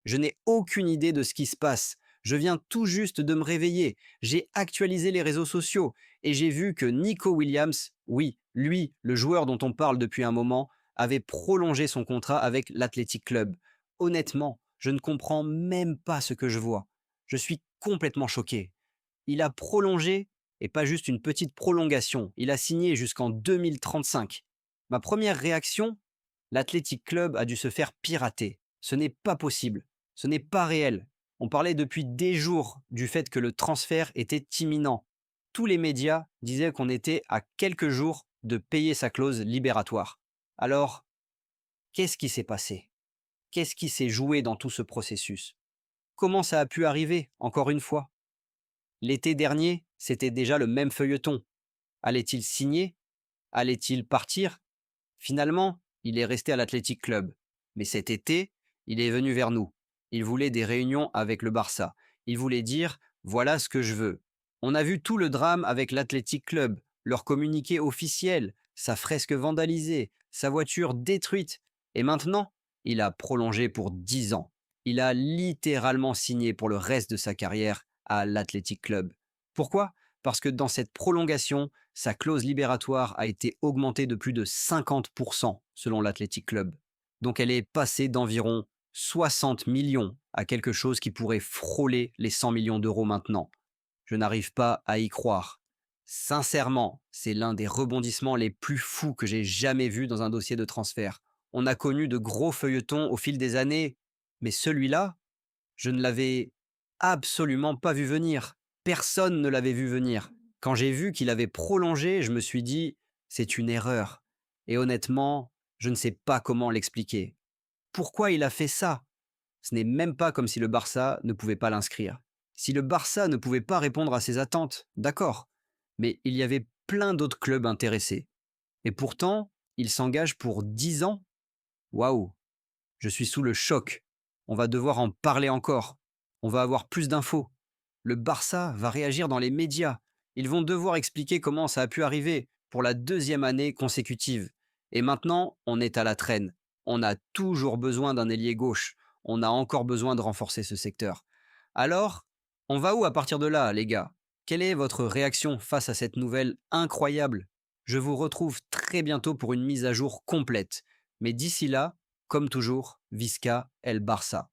Je n'ai aucune idée de ce qui se passe. Je viens tout juste de me réveiller. J'ai actualisé les réseaux sociaux et j'ai vu que Nico Williams, oui, lui, le joueur dont on parle depuis un moment, avait prolongé son contrat avec l'Athletic Club. Honnêtement, je ne comprends même pas ce que je vois. Je suis complètement choqué. Il a prolongé, et pas juste une petite prolongation, il a signé jusqu'en 2035. Ma première réaction, l'Athletic Club a dû se faire pirater. Ce n'est pas possible, ce n'est pas réel. On parlait depuis des jours du fait que le transfert était imminent. Tous les médias disaient qu'on était à quelques jours de payer sa clause libératoire. Alors, qu'est-ce qui s'est passé? Qu'est-ce qui s'est joué dans tout ce processus? Comment ça a pu arriver, encore une fois? L'été dernier, c'était déjà le même feuilleton. Allait-il signer? Allait-il partir? Finalement, il est resté à l'Athletic Club. Mais cet été, il est venu vers nous. Il voulait des réunions avec le Barça. Il voulait dire voilà ce que je veux. On a vu tout le drame avec l'Athletic Club, leur communiqué officiel, sa fresque vandalisée, sa voiture détruite. Et maintenant, il a prolongé pour 10 ans. Il a littéralement signé pour le reste de sa carrière à l'Athletic Club. Pourquoi? Parce que dans cette prolongation, sa clause libératoire a été augmentée de plus de 50% selon l'Athletic Club. Donc elle est passée d'environ 60 millions à quelque chose qui pourrait frôler les 100 millions d'euros maintenant. Je n'arrive pas à y croire. Sincèrement, c'est l'un des rebondissements les plus fous que j'ai jamais vus dans un dossier de transfert. On a connu de gros feuilletons au fil des années, mais celui-là, je ne l'avais absolument pas vu venir. Personne ne l'avait vu venir. Quand j'ai vu qu'il avait prolongé, je me suis dit, c'est une erreur. Et honnêtement, je ne sais pas comment l'expliquer. Pourquoi il a fait ça? Ce n'est même pas comme si le Barça ne pouvait pas l'inscrire. Si le Barça ne pouvait pas répondre à ses attentes, d'accord. Mais il y avait plein d'autres clubs intéressés. Et pourtant, il s'engage pour 10 ans. Waouh, je suis sous le choc. On va devoir en parler encore. On va avoir plus d'infos. Le Barça va réagir dans les médias. Ils vont devoir expliquer comment ça a pu arriver pour la deuxième année consécutive. Et maintenant, on est à la traîne. On a toujours besoin d'un ailier gauche. On a encore besoin de renforcer ce secteur. Alors, on va où à partir de là, les gars? Quelle est votre réaction face à cette nouvelle incroyable? Je vous retrouve très bientôt pour une mise à jour complète. Mais d'ici là, comme toujours, Visca El Barça.